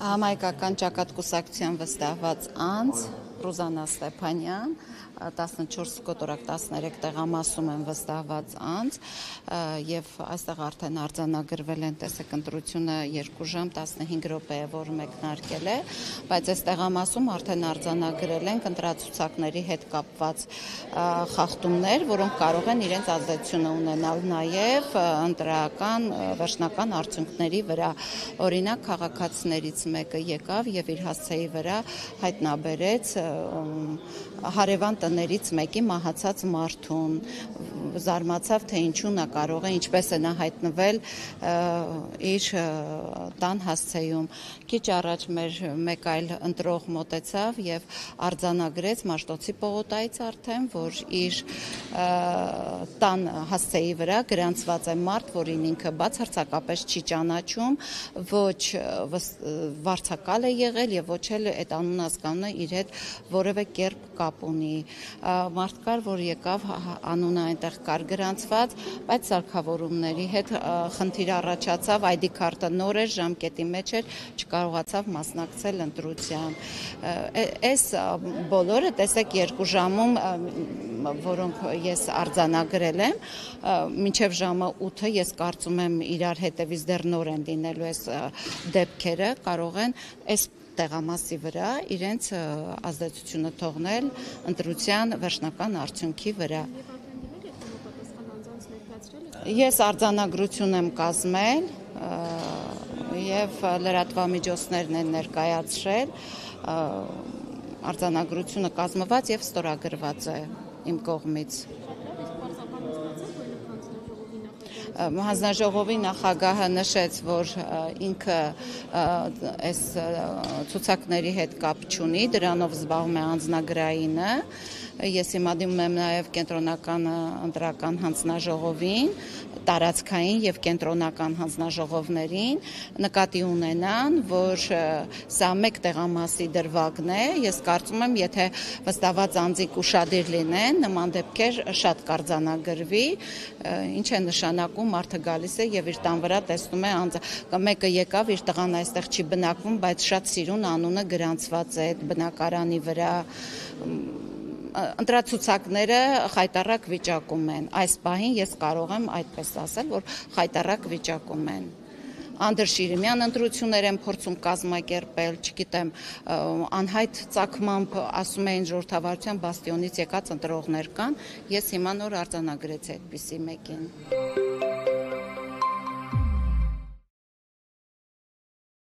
Համայնքական ճակատ կուսակցության վստահված անձ Ռուզաննա Ստեփանյան, 14 կոտորակ 13 տեղամասում են վստահված անձ եւ այստեղ արդեն արձանագրվել են տեսեք ընտրությունը 2 ժամ 15 րոպե որ մեկնարկել է, բայց այս տեղամասում արդեն արձանագրել են ընտրացուցակների հետ կապված խախտումներ, որոնք կարող են իրենց ազդեցությունը ունենալ նաեւ ընտրական վերջնական արդյունքների վրա։ Օրինակ քաղաքացիներից մեկը եկավ եւ իր հասցեի վրա հայտնաբերեց հարևան տներից մեկի մահացած մարդուն, զարմացավ, թե ինչու նա կարող է, ինչպես է նա հայտնվել իր տան հասցեում։ Քիչ առաջ մեր մեկ այլ ընտրող մոտեցավ եւ արձանագրեց Մաշտոցի պողոտայից արդեն, որ իր տան հասցեի վրա գրանցված է մարդ, որին ինքը բացարձակապես չի ճանաչում, ոչ վարձակալ է եղել եւ ոչ էլ այդ անուն ազգանունը իր հետ որևէ կերպ կապ ունի։ Մարդ կար, որ եկավ, անունը այնտեղ կար գրանցված, բայց սարքավորումների հետ խնդիր առաջացավ, ID քարտը նոր էր, ժամկետի մեջ էր, չկարողացավ մասնակցել ընտրության։ Այս բոլորը տեսեք 2 ժամում, որոնք ես արձանագրել եմ, մինչև ժամը 8-ը ես կարծում եմ իրար հետևից դեռ նոր են լինելու այս դեպքերը, կարող են այս տեղամասի վրա իրենց ազդեցությունը թողնել ընտրության վերջնական արդյունքի վրա։ Ես արձանագրություն եմ կազմել եւ լրատվամիջոցներն են ներկայացրել, արձանագրությունը կազմված եւ ստորագրված է իմ կողմից։ Հանձնաժողովի նախագահը նշեց, որ ինքը այս ցուցակների հետ կապ չունի, դրանով զբաղվում է անձնագրայինը։ Ես հիմա դիմում եմ նաև կենտրոնական ընտրական հանձնաժողովին, տարածքային եւ կենտրոնական հանձնաժողովներին, նկատի ունենան, որ սա մեկ տեղամասի դրվագն է։ Ես կարծում եմ, եթե վստահված անձիկ ուշադիր լինեն, նման դեպքեր շատ կարձանագրվի, ինչ է նշանակում մարդը գալիս է եւ իր տան վրա տեսնում է անձը, մեկը եկավ, իր տղան այստեղ չի բնակվում, բայց շատ սիրուն անունը գրանցված է այդ բնակարանի վրա։ Ընտրացուցակները խայտառակ վիճակում են։ Այս պահին ես կարող եմ այդպես ասել, որ խայտառակ վիճակում են։ Անդր Շիրիմյան ընտրություններ են փորձում կազմակերպել, չգիտեմ, անհայտ ծագմամբ ասում էին ժողովրդավարության բաստիոնից եկած ընտրողներ կան, ես հիմա նոր արձանագրեցի այդպիսի մեկին։